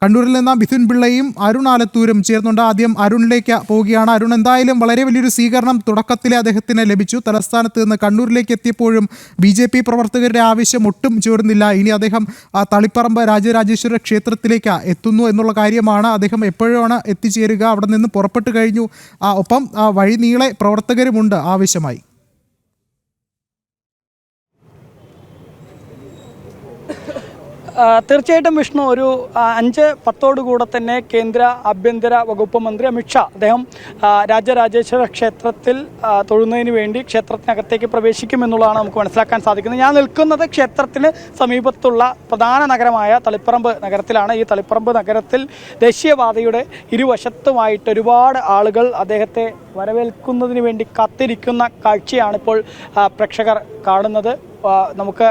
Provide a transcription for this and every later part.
കണ്ണൂരിൽ നിന്ന് ബിഥുൻ പിള്ളയും അരുൺ ആലത്തൂരും ചേർന്നുണ്ട്. ആദ്യം അരുണിലേക്ക് പോവുകയാണ്. അരുൺ, എന്തായാലും വളരെ വലിയൊരു സ്വീകരണം തുടക്കത്തിലെ അദ്ദേഹത്തിന് ലഭിച്ചു. തലസ്ഥാനത്ത് നിന്ന് കണ്ണൂരിലേക്ക് എത്തിയപ്പോഴും BJP പ്രവർത്തകരുടെ ആവശ്യം ഒട്ടും ചോരുന്നില്ല. ഇനി അദ്ദേഹം തളിപ്പറമ്പ് രാജരാജേശ്വര ക്ഷേത്രത്തിലേക്ക് എത്തുന്നു എന്നുള്ള കാര്യമാണ്. അദ്ദേഹം എപ്പോഴാണ് എത്തിച്ചേരുക? അവിടെ നിന്ന് പുറപ്പെട്ടു കഴിഞ്ഞു. ഒപ്പം വഴി നീളെ പ്രവർത്തകരുമുണ്ട് ആവശ്യമായി. തീർച്ചയായിട്ടും വിഷ്ണു, ഒരു 5:10 കൂടെ തന്നെ കേന്ദ്ര ആഭ്യന്തര വകുപ്പ് മന്ത്രി അമിത്ഷാ അദ്ദേഹം രാജരാജേശ്വര ക്ഷേത്രത്തിൽ തൊഴുന്നതിന് വേണ്ടി ക്ഷേത്രത്തിനകത്തേക്ക് പ്രവേശിക്കുമെന്നുള്ളതാണ് നമുക്ക് മനസ്സിലാക്കാൻ സാധിക്കുന്നത്. ഞാൻ നിൽക്കുന്നത് ക്ഷേത്രത്തിന് സമീപത്തുള്ള പ്രധാന നഗരമായ തളിപ്പറമ്പ് നഗരത്തിലാണ്. ഈ തളിപ്പറമ്പ് നഗരത്തിൽ ദേശീയപാതയുടെ ഇരുവശത്തുമായിട്ട് ഒരുപാട് ആളുകൾ അദ്ദേഹത്തെ വരവേൽക്കുന്നതിന് വേണ്ടി കാത്തിരിക്കുന്ന കാഴ്ചയാണിപ്പോൾ പ്രേക്ഷകർ കാണുന്നത്. നമുക്ക്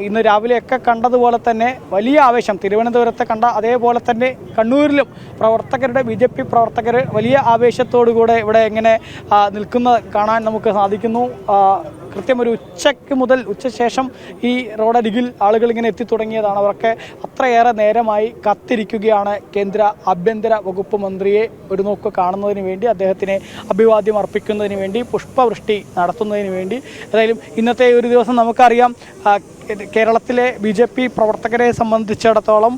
ഇന്ന് രാവിലെയൊക്കെ കണ്ടതുപോലെ തന്നെ വലിയ ആവേശം തിരുവനന്തപുരത്തെ കണ്ട അതേപോലെ തന്നെ കണ്ണൂരിലും പ്രവർത്തകരുടെ BJP പ്രവർത്തകർ വലിയ ആവേശത്തോടുകൂടെ ഇവിടെ ഇങ്ങനെ നിൽക്കുന്നത് കാണാൻ നമുക്ക് സാധിക്കുന്നു. കൃത്യം ഒരു ഉച്ചയ്ക്ക് മുതൽ ഉച്ചശേഷം ഈ റോഡരികിൽ ആളുകൾ ഇങ്ങനെ എത്തിത്തുടങ്ങിയതാണ്. അവരൊക്കെ അത്രയേറെ നേരമായി കാത്തിരിക്കുകയാണ് കേന്ദ്ര ആഭ്യന്തര വകുപ്പ് മന്ത്രിയെ ഒരു നോക്ക് കാണുന്നതിന് വേണ്ടി, അദ്ദേഹത്തിന് അഭിവാദ്യം അർപ്പിക്കുന്നതിന് വേണ്ടി, പുഷ്പവൃഷ്ടി നടത്തുന്നതിന് വേണ്ടി. ഏതായാലും ഇന്നത്തെ ഒരു ദിവസം നമുക്കറിയാം, കേരളത്തിലെ BJP പ്രവർത്തകരെ സംബന്ധിച്ചിടത്തോളം,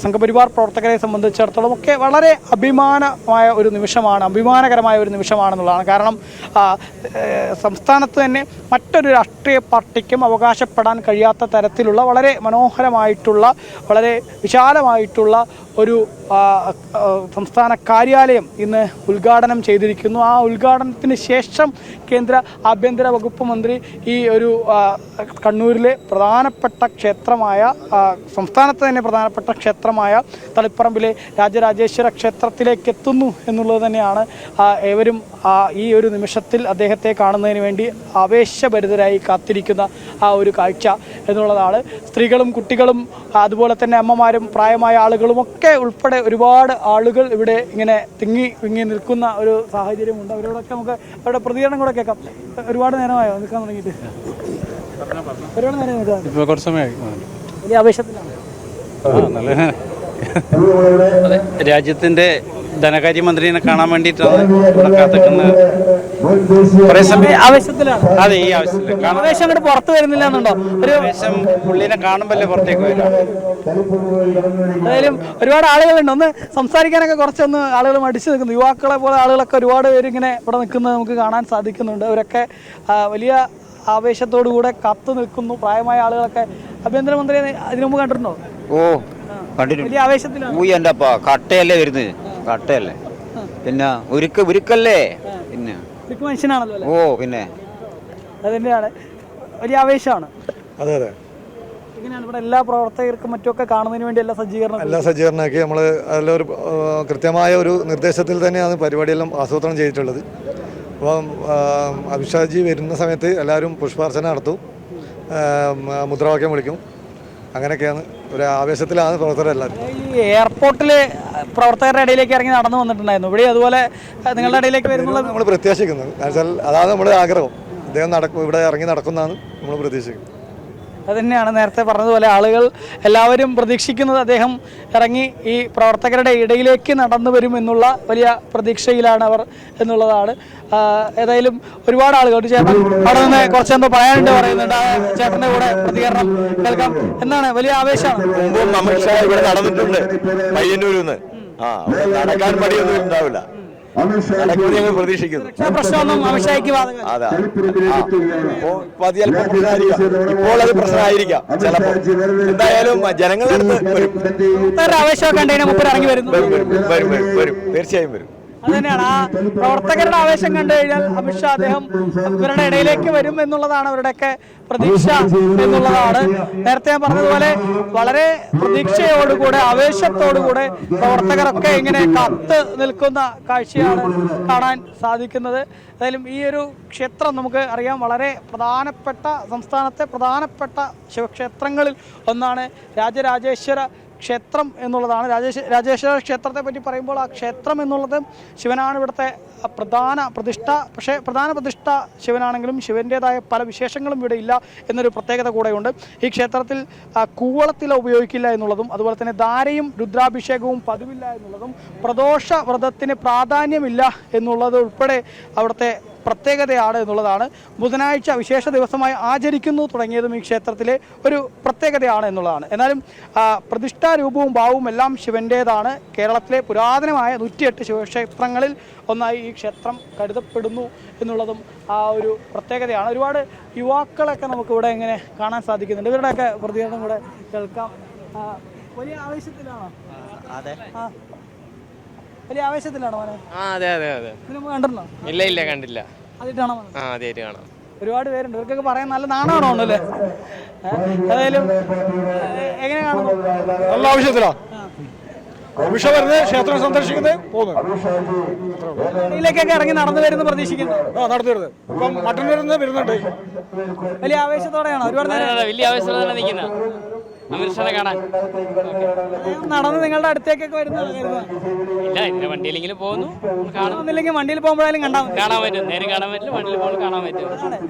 സംഘപരിവാർ പ്രവർത്തകരെ സംബന്ധിച്ചിടത്തോളം ഒക്കെ വളരെ അഭിമാനകരമായ ഒരു നിമിഷമാണെന്നുള്ളതാണ്. കാരണം സംസ്ഥാനത്ത് തന്നെ മറ്റൊരു രാഷ്ട്രീയ പാർട്ടിക്കും അവകാശപ്പെടാൻ കഴിയാത്ത തരത്തിലുള്ള വളരെ മനോഹരമായിട്ടുള്ള, വളരെ വിശാലമായിട്ടുള്ള ഒരു സംസ്ഥാന കാര്യാലയം ഇന്ന് ഉദ്ഘാടനം ചെയ്തിരിക്കുന്നു. ആ ഉദ്ഘാടനത്തിന് ശേഷം കേന്ദ്ര ആഭ്യന്തര വകുപ്പ് മന്ത്രി ഈ ഒരു കണ്ണൂരിലെ പ്രധാനപ്പെട്ട ക്ഷേത്രമായ, സംസ്ഥാനത്ത് തന്നെ പ്രധാനപ്പെട്ട ക്ഷേത്രമായ തളിപ്പറമ്പിലെ രാജരാജേശ്വര ക്ഷേത്രത്തിലേക്ക് എത്തുന്നു എന്നുള്ളത് തന്നെയാണ് ഏവരും ഈ ഒരു നിമിഷത്തിൽ അദ്ദേഹത്തെ കാണുന്നതിന് വേണ്ടി ആവേശഭരിതരായി കാത്തിരിക്കുന്ന ആ ഒരു കാഴ്ച എന്നുള്ളതാണ്. സ്ത്രീകളും കുട്ടികളും അതുപോലെ തന്നെ അമ്മമാരും പ്രായമായ ആളുകളുമൊക്കെ ഉൾപ്പെടെ ഒരുപാട് ആളുകൾ ഇവിടെ ഇങ്ങനെ തിങ്ങി നിൽക്കുന്ന ഒരു സാഹചര്യമുണ്ട്. അവരോടൊക്കെ നമുക്ക് അവരുടെ പ്രതികരണം കൂടെ കേൾക്കാം. ഒരുപാട് നേരമായോ നിൽക്കാൻ തുടങ്ങിയിട്ട്? ഒരുപാട് നേരം നിൽക്കാം. കുറച്ച് സമയമായി. വലിയ ആവേശത്തിലാണ്. രാജ്യത്തിന്റെ ധനകാര്യമന്ത്രിനെ കാണാൻ വേണ്ടിയിട്ടാണ് ഇവിടെ കാത്തിക്കുന്നത്. അതെ, ഈ ആവശ്യത്തിൽ പുറത്തു വരുന്നില്ല എന്നുണ്ടോ? ഒരു ആവേശം പുള്ളിനെ കാണുമ്പല്ലേ പുറത്തേക്ക് വരാം. ഏതായാലും ഒരുപാട് ആളുകളുണ്ട്. ഒന്ന് സംസാരിക്കാനൊക്കെ കുറച്ചൊന്ന് ആളുകൾ മടിച്ചു നിൽക്കുന്നു. യുവാക്കളെ പോലെ ആളുകളൊക്കെ ഒരുപാട് പേര് ഇങ്ങനെ ഇവിടെ നിൽക്കുന്നത് നമുക്ക് കാണാൻ സാധിക്കുന്നുണ്ട്. അവരൊക്കെ വലിയ ആവേശത്തോടുകൂടെ കാത്തു നിൽക്കുന്നു. പ്രായമായ ആളുകളൊക്കെ. ആഭ്യന്തരമന്ത്രിയെ ഇതിനു മുമ്പ് കണ്ടിട്ടുണ്ടോ? ഓ, കണ്ടിട്ടുണ്ട്. വലിയ ആവേശത്തിലാണ്. എന്റെ അപ്പ കട്ടയല്ലേ വരുന്നത്, കട്ടയല്ലേ, പിന്നെ ഉരുക്കല്ലേ, പിന്നെ മനുഷ്യനാണല്ലോ. ഓ, പിന്നെ അതിന്റെയാണ് വലിയ ആവേശമാണ്. അതെ അതെ. ഇങ്ങനെയാണ് ഇവിടെ എല്ലാ പ്രവർത്തകർക്കും മറ്റുമൊക്കെ കാണുന്നതിന് വേണ്ടി എല്ലാ സജ്ജീകരണമാക്കി നമ്മൾ അതിലൊരു കൃത്യമായ ഒരു നിർദ്ദേശത്തിൽ തന്നെയാണ് പരിപാടിയെല്ലാം ആസൂത്രണം ചെയ്തിട്ടുള്ളത്. അപ്പം അമിത്ഷാജി വരുന്ന സമയത്ത് എല്ലാവരും പുഷ്പാർച്ചന നടത്തും, മുദ്രാവാക്യം വിളിക്കും. അങ്ങനെയൊക്കെയാണ്, ഒരു ആവേശത്തിലാണ് പ്രവർത്തകരെല്ലാവരും. ഈ എയർപോർട്ടില് പ്രവർത്തകരുടെ ഇടയിലേക്ക് ഇറങ്ങി നടന്നു വന്നിട്ടുണ്ടായിരുന്നു. ഇവിടെ അതുപോലെ നിങ്ങളുടെ ഇടയിലേക്ക് വരുന്നത് നമ്മൾ പ്രത്യാശിക്കുന്നത്. എന്നുവെച്ചാൽ അതാണ് നമ്മുടെ ആഗ്രഹം. അദ്ദേഹം ഇവിടെ ഇറങ്ങി നടക്കുന്നതാണ് നമ്മൾ പ്രതീക്ഷിക്കുന്നത്. അതുതന്നെയാണ് നേരത്തെ പറഞ്ഞതുപോലെ ആളുകൾ എല്ലാവരും പ്രതീക്ഷിക്കുന്നത്. അദ്ദേഹം ഇറങ്ങി ഈ പ്രവർത്തകരുടെ ഇടയിലേക്ക് നടന്നു വരും എന്നുള്ള വലിയ പ്രതീക്ഷയിലാണ് അവർ എന്നുള്ളതാണ്. ഏതായാലും ഒരുപാട് ആളുകൾ, ഒരു ചേട്ടൻ അവിടെ നിന്ന് കുറച്ചെന്തോ പറയാനുണ്ട് പറയുന്നുണ്ട്. ആ ചേട്ടന്റെ കൂടെ പ്രതികരണം കേൾക്കാം. എന്താണ് വലിയ ആവേശമാണ്. അമിത്ഷാ ഇവിടെ നടന്നിട്ടുണ്ട് പയ്യന്നൂരിൽ നിന്ന്. നടക്കാൻ പണിയൊന്നും ഉണ്ടാവില്ല, ഞങ്ങൾ പ്രതീക്ഷിക്കുന്നു. പ്രശ്നമൊന്നും അമിത്ഷായ്ക്ക് അതാ ഇപ്പോൾ അത് പ്രശ്നമായിരിക്കാം ചിലപ്പോൾ. എന്തായാലും ജനങ്ങളുടെ ആവേശമൊക്കെ ഉണ്ടെങ്കിൽ മുപ്പത് ഇറങ്ങി വരുന്നു. വരും, തീർച്ചയായും വരും. അതുതന്നെയാണ് ആ പ്രവർത്തകരുടെ ആവേശം കണ്ടു കഴിഞ്ഞാൽ അമിത്ഷാ അദ്ദേഹം ഇവരുടെ ഇടയിലേക്ക് വരും എന്നുള്ളതാണ് അവരുടെയൊക്കെ പ്രതീക്ഷ എന്നുള്ളതാണ്. നേരത്തെ ഞാൻ പറഞ്ഞതുപോലെ വളരെ പ്രതീക്ഷയോടുകൂടെ ആവേശത്തോടുകൂടെ പ്രവർത്തകരൊക്കെ ഇങ്ങനെ കാത്ത് നിൽക്കുന്ന കാഴ്ചയാണ് കാണാൻ സാധിക്കുന്നത്. ഏതായാലും ഈ ഒരു ക്ഷേത്രം നമുക്ക് അറിയാം, വളരെ പ്രധാനപ്പെട്ട, സംസ്ഥാനത്തെ പ്രധാനപ്പെട്ട ശിവക്ഷേത്രങ്ങളിൽ ഒന്നാണ് രാജരാജേശ്വര ക്ഷേത്രം എന്നുള്ളതാണ്. രാജേശ്വര ക്ഷേത്രത്തെ പറ്റി പറയുമ്പോൾ ആ ക്ഷേത്രം എന്നുള്ളത് ശിവനാണ് ഇവിടുത്തെ പ്രധാന പ്രതിഷ്ഠ. പക്ഷേ പ്രധാന പ്രതിഷ്ഠ ശിവനാണെങ്കിലും ശിവൻ്റേതായ പല വിശേഷങ്ങളും ഇവിടെ ഇല്ല എന്നൊരു പ്രത്യേകത കൂടെയുണ്ട്. ഈ ക്ഷേത്രത്തിൽ കൂവളത്തില ഉപയോഗിക്കില്ല എന്നുള്ളതും അതുപോലെ തന്നെ ധാരയും രുദ്രാഭിഷേകവും പതിവില്ല എന്നുള്ളതും പ്രദോഷ വ്രതത്തിന് പ്രാധാന്യമില്ല എന്നുള്ളത് ഉൾപ്പെടെ അവിടുത്തെ പ്രത്യേകതയാണ് എന്നുള്ളതാണ്. ബുധനാഴ്ച വിശേഷ ദിവസമായി ആചരിക്കുന്നു തുടങ്ങിയതും ഈ ക്ഷേത്രത്തിലെ ഒരു പ്രത്യേകതയാണ് എന്നുള്ളതാണ്. എന്നാലും പ്രതിഷ്ഠാരൂപവും ഭാവവും എല്ലാം ശിവൻ്റേതാണ്. കേരളത്തിലെ പുരാതനമായ 108 ശിവക്ഷേത്രങ്ങളിൽ ഒന്നായി ഈ ക്ഷേത്രം കരുതപ്പെടുന്നു എന്നുള്ളതും ആ ഒരു പ്രത്യേകതയാണ്. ഒരുപാട് യുവാക്കളൊക്കെ നമുക്കിവിടെ ഇങ്ങനെ കാണാൻ സാധിക്കുന്നുണ്ട്. ഇവരുടെയൊക്കെ പ്രതികരണം കൂടെ കേൾക്കാം. വലിയ ആവേശത്തിലാണോ? അതെ, വലിയ ആവേശത്തിലാണോ മോനെ? അതെ അതെ അതെ. ഇതിനുമ്പ് കണ്ടിട്ടുണ്ടോ? ഇല്ല കണ്ടില്ല. ആദ്യമായിട്ടാണോ? ആദ്യമായിട്ട് കാണാം. ഒരുപാട് പേരുണ്ട്. ഇവർക്കൊക്കെ പറയാൻ നല്ല നാണമാണോ അല്ലേ? ഏതായാലും എങ്ങനെ കാണുന്നു? നല്ല ആവശ്യത്തിലാ അഭിഷ വരുന്നത്, ക്ഷേത്രം സന്ദർശിക്കുന്നത്, പോകുന്നത്. ഇതിലേക്കൊക്കെ ഇറങ്ങി നടന്നു വരുന്ന പ്രതീക്ഷിക്കുന്നു. നടന്നു വരുന്നത് ഇപ്പം മട്ടൻ വരുന്നുണ്ട്. വലിയ ആവേശത്തോടെയാണോ? ഒരുപാട് നേരം വലിയ ആവശ്യത്തോടെ നിൽക്കുന്നത് അമിത്ഷാനെ കാണാൻ. നടന്ന് നിങ്ങളുടെ അടുത്തേക്കൊക്കെ വരുന്നത്? ഇല്ല, ഇങ്ങനെ വണ്ടിയിലെങ്കിലും പോകുന്നു, കാണുന്നില്ലെങ്കിൽ വണ്ടിയിൽ പോകുമ്പോഴാലും കാണാൻ പറ്റും. നേരം കാണാൻ പറ്റില്ല, വണ്ടിയിൽ പോകുമ്പോൾ കാണാൻ പറ്റും.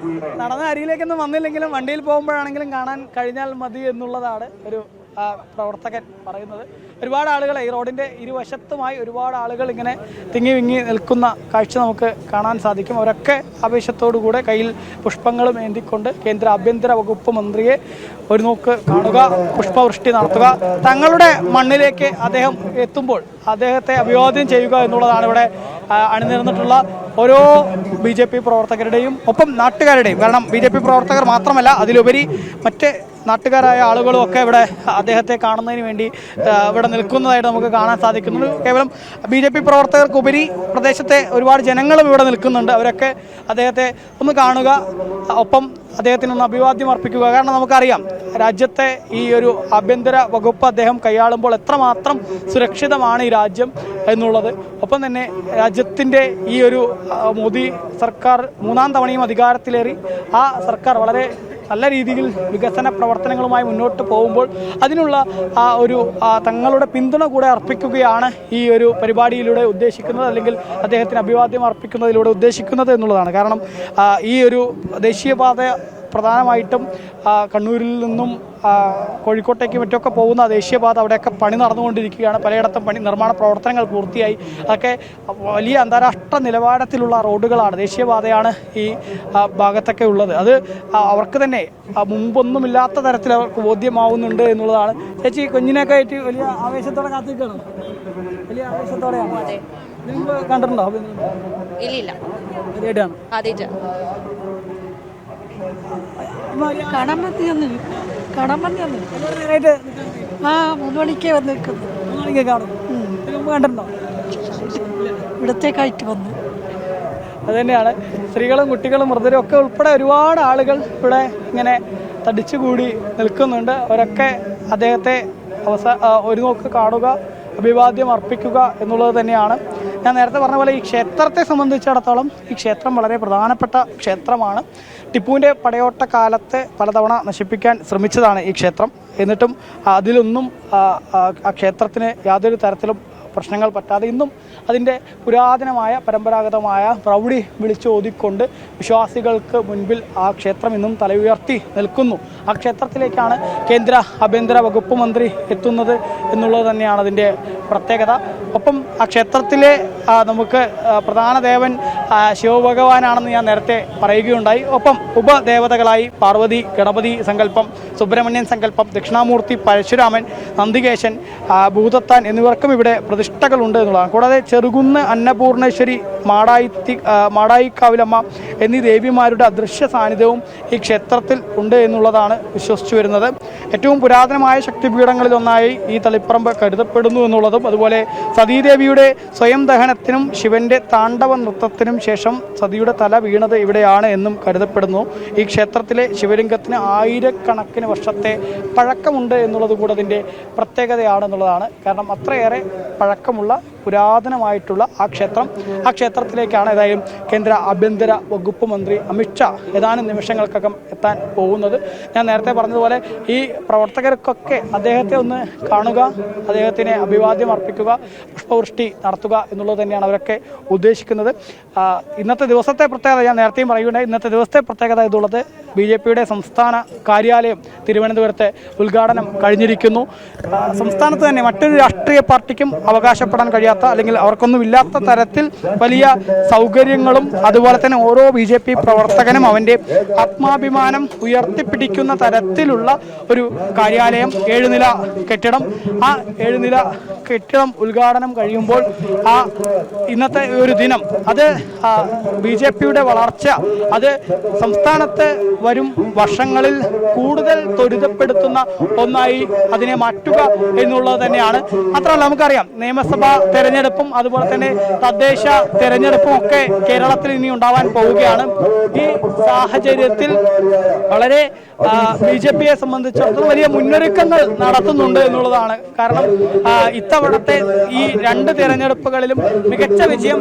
നടന്ന് അരിയിലേക്കൊന്നും വന്നില്ലെങ്കിലും വണ്ടിയിൽ പോകുമ്പോഴാണെങ്കിലും കാണാൻ കഴിഞ്ഞാൽ മതി എന്നുള്ളതാണ് ഒരു പ്രവർത്തകൻ പറയുന്നത്. ഒരുപാട് ആളുകൾ ഈ റോഡിൻ്റെ ഇരുവശത്തുമായി ഒരുപാട് ആളുകൾ ഇങ്ങനെ തിങ്ങി വിങ്ങി നിൽക്കുന്ന കാഴ്ച നമുക്ക് കാണാൻ സാധിക്കും. അവരൊക്കെ ആവേശത്തോടുകൂടെ കയ്യിൽ പുഷ്പങ്ങളും ഏന്തിക്കൊണ്ട് കേന്ദ്ര ആഭ്യന്തര വകുപ്പ് മന്ത്രിയെ ഒരു നോക്ക് കാണുക, പുഷ്പവൃഷ്ടി നടത്തുക, തങ്ങളുടെ മണ്ണിലേക്ക് അദ്ദേഹം എത്തുമ്പോൾ അദ്ദേഹത്തെ അഭിവാദ്യം ചെയ്യുക എന്നുള്ളതാണ് ഇവിടെ അണിനിരന്നിട്ടുള്ള ഓരോ BJP പ്രവർത്തകരുടെയും ഒപ്പം നാട്ടുകാരുടെയും. കാരണം BJP പ്രവർത്തകർ മാത്രമല്ല, അതിലുപരി മറ്റ് നാട്ടുകാരായ ആളുകളും ഒക്കെ ഇവിടെ അദ്ദേഹത്തെ കാണുന്നതിന് വേണ്ടി ഇവിടെ നിൽക്കുന്നതായിട്ട് നമുക്ക് കാണാൻ സാധിക്കുന്നുണ്ട്. കേവലം BJP പ്രവർത്തകർക്കുപരി പ്രദേശത്തെ ഒരുപാട് ജനങ്ങളും ഇവിടെ നിൽക്കുന്നുണ്ട്. അവരൊക്കെ അദ്ദേഹത്തെ ഒന്ന് കാണുക, ഒപ്പം അദ്ദേഹത്തിനൊന്ന് അഭിവാദ്യം അർപ്പിക്കുക. കാരണം നമുക്കറിയാം രാജ്യത്തെ ഈ ഒരു ആഭ്യന്തര വകുപ്പ് അദ്ദേഹം കൈയാളുമ്പോൾ എത്രമാത്രം സുരക്ഷിതമാണ് ഈ രാജ്യം എന്നുള്ളത്. ഒപ്പം തന്നെ രാജ്യത്തിൻ്റെ ഈ ഒരു മോദി സർക്കാർ 3ാം തവണയും അധികാരത്തിലേറി ആ സർക്കാർ വളരെ നല്ല രീതിയിൽ വികസന പ്രവർത്തനങ്ങളുമായി മുന്നോട്ട് പോകുമ്പോൾ അതിനുള്ള ആ ഒരു തങ്ങളുടെ പിന്തുണ കൂടെ അർപ്പിക്കുകയാണ് ഈ ഒരു പരിപാടിയിലൂടെ ഉദ്ദേശിക്കുന്നത്, അല്ലെങ്കിൽ അദ്ദേഹത്തിന് അഭിവാദ്യം അർപ്പിക്കുന്നതിലൂടെ ഉദ്ദേശിക്കുന്നത് എന്നുള്ളതാണ്. കാരണം ഈ ഒരു ദേശീയപാത പ്രധാനമായിട്ടും കണ്ണൂരിൽ നിന്നും കോഴിക്കോട്ടേക്ക് മറ്റൊക്കെ പോകുന്ന ദേശീയപാത അവിടെയൊക്കെ പണി നടന്നുകൊണ്ടിരിക്കുകയാണ്. പലയിടത്തും നിർമ്മാണ പ്രവർത്തനങ്ങൾ പൂർത്തിയായി. അതൊക്കെ വലിയ അന്താരാഷ്ട്ര നിലവാരത്തിലുള്ള റോഡുകളാണ്, ദേശീയപാതയാണ് ഈ ഭാഗത്തൊക്കെ ഉള്ളത്. അത് അവർക്ക് തന്നെ മുമ്പൊന്നുമില്ലാത്ത തരത്തിൽ അവർക്ക് ബോധ്യമാവുന്നുണ്ട് എന്നുള്ളതാണ്. ചേച്ചി കുഞ്ഞിനൊക്കെ ആയിട്ട് വലിയ ആവേശത്തോടെ കാത്തിരിക്കണം. വലിയ ആവേശത്തോടെയാണ്. നിങ്ങൾ കണ്ടിട്ടുണ്ടോ? ഇല്ല, ആദ്യമായിട്ടാണ്. ആദ്യമായിട്ടാണ് കാണാൻ പറ്റിയൊന്നും നേരായിട്ട് 3 മണിക്കേ വന്ന് നിൽക്കുന്നു. കാണും. കണ്ടിട്ടുണ്ടോ? ഇവിടത്തേക്കായിട്ട് വന്നു. അതുതന്നെയാണ്. സ്ത്രീകളും കുട്ടികളും വൃദ്ധരും ഒക്കെ ഉൾപ്പെടെ ഒരുപാട് ആളുകൾ ഇവിടെ ഇങ്ങനെ തടിച്ചുകൂടി നിൽക്കുന്നുണ്ട്. അവരൊക്കെ അദ്ദേഹത്തെ ഒരു നോക്ക് കാണുക, അഭിവാദ്യം അർപ്പിക്കുക എന്നുള്ളത് തന്നെയാണ്. ഞാൻ നേരത്തെ പറഞ്ഞ പോലെ ഈ ക്ഷേത്രത്തെ സംബന്ധിച്ചിടത്തോളം ഈ ക്ഷേത്രം വളരെ പ്രധാനപ്പെട്ട ക്ഷേത്രമാണ്. ടിപ്പുവിൻ്റെ പടയോട്ട കാലത്ത് പലതവണ നശിപ്പിക്കാൻ ശ്രമിച്ചതാണ് ഈ ക്ഷേത്രം. എന്നിട്ടും അതിലൊന്നും ആ ക്ഷേത്രത്തിന് യാതൊരു തരത്തിലും പ്രശ്നങ്ങൾ പറ്റാതെ ഇന്നും അതിൻ്റെ പുരാതനമായ പരമ്പരാഗതമായ പ്രൗഢി വിളിച്ചോതിക്കൊണ്ട് വിശ്വാസികൾക്ക് മുൻപിൽ ആ ക്ഷേത്രം ഇന്നും തല ഉയർത്തി നിൽക്കുന്നു. ആ ക്ഷേത്രത്തിലേക്കാണ് കേന്ദ്ര ആഭ്യന്തര വകുപ്പ് മന്ത്രി എത്തുന്നത് എന്നുള്ളത് തന്നെയാണ് അതിൻ്റെ പ്രത്യേകത. ഒപ്പം ആ ക്ഷേത്രത്തിലെ നമുക്ക് പ്രധാന ദേവൻ ശിവഭഗവാനാണെന്ന് ഞാൻ നേരത്തെ പറയുകയുണ്ടായി. ഒപ്പം ഉപദേവതകളായി പാർവതി, ഗണപതി സങ്കല്പം, സുബ്രഹ്മണ്യൻ സങ്കല്പം, ദക്ഷിണാമൂർത്തി, പരശുരാമൻ, നന്ദികേശൻ, ഭൂതത്താൻ എന്നിവർക്കും ഇവിടെ പ്രതിഷ്ഠകളുണ്ട് എന്നുള്ളതാണ്. കൂടാതെ ചെറുകുന്ന് അന്നപൂർണേശ്വരി, മാടായിക്കാവിലമ്മ എന്നീ ദേവിമാരുടെ അദൃശ്യ സാന്നിധ്യവും ഈ ക്ഷേത്രത്തിൽ ഉണ്ട് എന്നുള്ളതാണ് വിശ്വസിച്ചു വരുന്നത്. ഏറ്റവും പുരാതനമായ ശക്തിപീഠങ്ങളിലൊന്നായി ഈ തളിപ്പറമ്പ് കരുതപ്പെടുന്നു എന്നുള്ളതും, അതുപോലെ സതീദേവിയുടെ സ്വയം ദഹനത്തിനും ശിവന്റെ താണ്ഡവ നൃത്തത്തിനും ശേഷം സതിയുടെ തല വീണത് ഇവിടെയാണ് എന്നും കരുതപ്പെടുന്നു. ഈ ക്ഷേത്രത്തിലെ ശിവലിംഗത്തിന് ആയിരക്കണക്കിന് വർഷത്തെ പഴക്കമുണ്ട് എന്നുള്ളത് കൂടെ അതിൻ്റെ പ്രത്യേകതയാണെന്നുള്ളതാണ്. കാരണം അത്രയേറെ പഴക്കമുള്ള പുരാതനമായിട്ടുള്ള ആ ക്ഷേത്രത്തിലേക്കാണ് ഏതായാലും കേന്ദ്ര ആഭ്യന്തര വകുപ്പ് മന്ത്രി അമിത്ഷാ ഏതാനും നിമിഷങ്ങൾക്കകം എത്താൻ പോകുന്നത്. ഞാൻ നേരത്തെ പറഞ്ഞതുപോലെ ഈ പ്രവർത്തകർക്കൊക്കെ അദ്ദേഹത്തെ ഒന്ന് കാണുക, അദ്ദേഹത്തിനെ അഭിവാദ്യം അർപ്പിക്കുക, പുഷ്പവൃഷ്ടി നടത്തുക എന്നുള്ളത് തന്നെയാണ് അവരൊക്കെ ഉദ്ദേശിക്കുന്നത്. ഇന്നത്തെ ദിവസത്തെ പ്രത്യേകത ഞാൻ നേരത്തെയും പറയുകയുണ്ടായി. ഇന്നത്തെ ദിവസത്തെ പ്രത്യേകത ഇതുള്ളത് BJPയുടെ സംസ്ഥാന കാര്യാലയം തിരുവനന്തപുരത്തെ ഉദ്ഘാടനം കഴിഞ്ഞിരിക്കുന്നു. സംസ്ഥാനത്ത് തന്നെ മറ്റൊരു രാഷ്ട്രീയ പാർട്ടിക്കും അവകാശപ്പെടാൻ കഴിയാത്ത അല്ലെങ്കിൽ അവർക്കൊന്നും ഇല്ലാത്ത തരത്തിൽ വലിയ സൗകര്യങ്ങളും അതുപോലെ തന്നെ ഓരോ BJP പ്രവർത്തകനും അവൻ്റെ ആത്മാഭിമാനം ഉയർത്തിപ്പിടിക്കുന്ന തരത്തിലുള്ള ഒരു കാര്യാലയം, 7 നില കെട്ടിടം. ആ 7 നില കെട്ടിടം ഉദ്ഘാടനം കഴിയുമ്പോൾ ഇന്നത്തെ ഒരു ദിനം അത് BJPയുടെ വളർച്ച അത് സംസ്ഥാനത്ത് വരും വർഷങ്ങളിൽ കൂടുതൽ ത്വരിതപ്പെടുത്തുന്ന ഒന്നായി അതിനെ മാറ്റുക എന്നുള്ളത് തന്നെയാണ്. മാത്രമല്ല നമുക്കറിയാം നിയമസഭാ തെരഞ്ഞെടുപ്പും അതുപോലെ തന്നെ തദ്ദേശ തെരഞ്ഞെടുപ്പും ഒക്കെ കേരളത്തിൽ ഇനി ഉണ്ടാവാൻ പോവുകയാണ്. ഈ സാഹചര്യത്തിൽ വളരെ BJPയെ സംബന്ധിച്ചിടത്തോളം വലിയ മുന്നൊരുക്കങ്ങൾ നടത്തുന്നുണ്ട് എന്നുള്ളതാണ്. കാരണം ഇത്തവണത്തെ ഈ 2 തെരഞ്ഞെടുപ്പുകളിലും മികച്ച വിജയം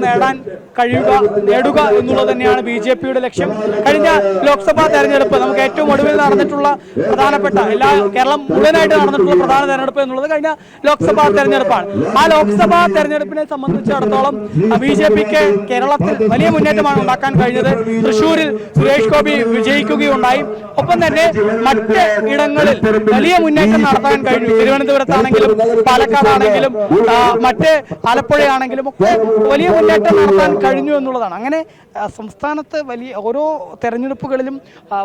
നേടുക എന്നുള്ളത് തന്നെയാണ് BJPയുടെ ലക്ഷ്യം. കഴിഞ്ഞ ലോക്സഭാ തെരഞ്ഞെടുപ്പ് നമുക്ക് ഏറ്റവും ഒടുവിൽ നടന്നിട്ടുള്ള പ്രധാനപ്പെട്ട കേരളം മുഴുവനായിട്ട് നടന്നിട്ടുള്ള പ്രധാന തെരഞ്ഞെടുപ്പ് എന്നുള്ളത് കഴിഞ്ഞ ലോക്സഭാ തെരഞ്ഞെടുപ്പാണ്. ആ ലോക്സഭാ തെരഞ്ഞെടുപ്പിനെ സംബന്ധിച്ചിടത്തോളം BJPക്ക് കേരളത്തിൽ വലിയ മുന്നേറ്റമാണ് ഉണ്ടാക്കാൻ കഴിഞ്ഞത്. തൃശ്ശൂരിൽ സുരേഷ് ഗോപി വിജയിക്കുകയുണ്ടായി. ഒപ്പം തന്നെ മറ്റ് ഇടങ്ങളിൽ വലിയ മുന്നേറ്റം നടത്താൻ കഴിഞ്ഞു. തിരുവനന്തപുരത്താണെങ്കിലും പാലക്കാടാണെങ്കിലും മറ്റ് ആലപ്പുഴയാണെങ്കിലും ഒക്കെ വലിയ മുന്നേറ്റം നടത്താൻ കഴിഞ്ഞു എന്നുള്ളതാണ്. അങ്ങനെ സംസ്ഥാനത്ത് ഓരോ തെരഞ്ഞെടുപ്പുകളിലും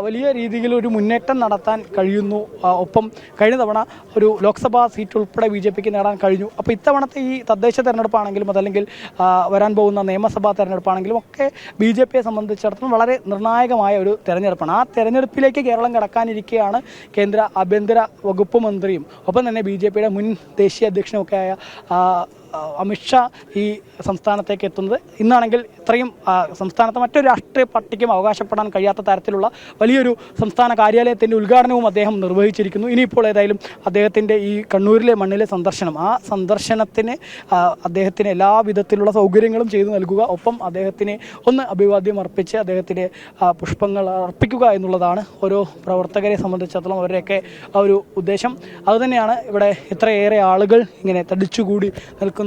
വലിയ രീതിയിൽ ഒരു മുന്നേറ്റം നടത്താൻ കഴിയുന്നു. ഒപ്പം കഴിഞ്ഞ തവണ ഒരു ലോക്സഭാ സീറ്റ് ഉൾപ്പെടെ BJPക്ക് നേടാൻ കഴിഞ്ഞു. അപ്പോൾ ഇത്തവണത്തെ ഈ തദ്ദേശ തെരഞ്ഞെടുപ്പാണെങ്കിലും അതല്ലെങ്കിൽ വരാൻ പോകുന്ന നിയമസഭാ തെരഞ്ഞെടുപ്പാണെങ്കിലും ഒക്കെ BJPയെ സംബന്ധിച്ചിടത്തോളം വളരെ നിർണായകമായ ഒരു തെരഞ്ഞെടുപ്പാണ്. ആ തെരഞ്ഞെടുപ്പിലേക്ക് കേരളം കടക്കാനിരിക്കെയാണ് കേന്ദ്ര ആഭ്യന്തര വകുപ്പ് മന്ത്രിയും ഒപ്പം തന്നെ BJPയുടെ മുൻ ദേശീയ അധ്യക്ഷനുമൊക്കെയായ അമിത്ഷാ ഈ സംസ്ഥാനത്തേക്ക് എത്തുന്നത്. ഇന്നാണെങ്കിൽ ഇത്രയും സംസ്ഥാനത്ത് മറ്റൊരു രാഷ്ട്രീയ പാർട്ടിക്കും അവകാശപ്പെടാൻ കഴിയാത്ത തരത്തിലുള്ള വലിയൊരു സംസ്ഥാന കാര്യാലയത്തിൻ്റെ ഉദ്ഘാടനവും അദ്ദേഹം നിർവഹിച്ചിരിക്കുന്നു. ഇനിയിപ്പോൾ ഏതായാലും അദ്ദേഹത്തിൻ്റെ ഈ കണ്ണൂരിലെ മണ്ണിലെ സന്ദർശനം, ആ സന്ദർശനത്തിന് അദ്ദേഹത്തിന് എല്ലാ വിധത്തിലുള്ള സൗകര്യങ്ങളും ചെയ്തു നൽകുക, ഒപ്പം അദ്ദേഹത്തിന് ഒന്ന് അഭിവാദ്യം അർപ്പിച്ച് അദ്ദേഹത്തിന് പുഷ്പങ്ങൾ അർപ്പിക്കുക എന്നുള്ളതാണ് ഓരോ പ്രവർത്തകരെ സംബന്ധിച്ചിടത്തോളം അവരുടെയൊക്കെ ആ ഒരു ഉദ്ദേശം. അതുതന്നെയാണ് ഇവിടെ ഇത്രയേറെ ആളുകൾ ഇങ്ങനെ തടിച്ചുകൂടി നിൽക്കുന്നത്.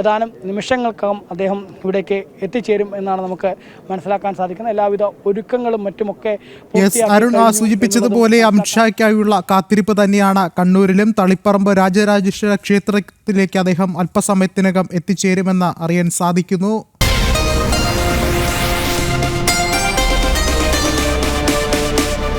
ഏതാനും നിമിഷങ്ങൾക്കകം അദ്ദേഹം ഇവിടേക്ക് എത്തിച്ചേരും എന്നാണ് നമുക്ക് മനസ്സിലാക്കാൻ സാധിക്കുന്നത്. എല്ലാവിധ ഒരുക്കങ്ങളും മറ്റുമൊക്കെ അരുൺ സൂചിപ്പിച്ചതുപോലെ അമിത്ഷായ്ക്കായുള്ള കാത്തിരിപ്പ് തന്നെയാണ് കണ്ണൂരിലും. തളിപ്പറമ്പ് രാജരാജേശ്വര ക്ഷേത്രത്തിലേക്ക് അദ്ദേഹം അല്പസമയത്തിനകം എത്തിച്ചേരുമെന്ന് അറിയാൻ സാധിക്കുന്നു.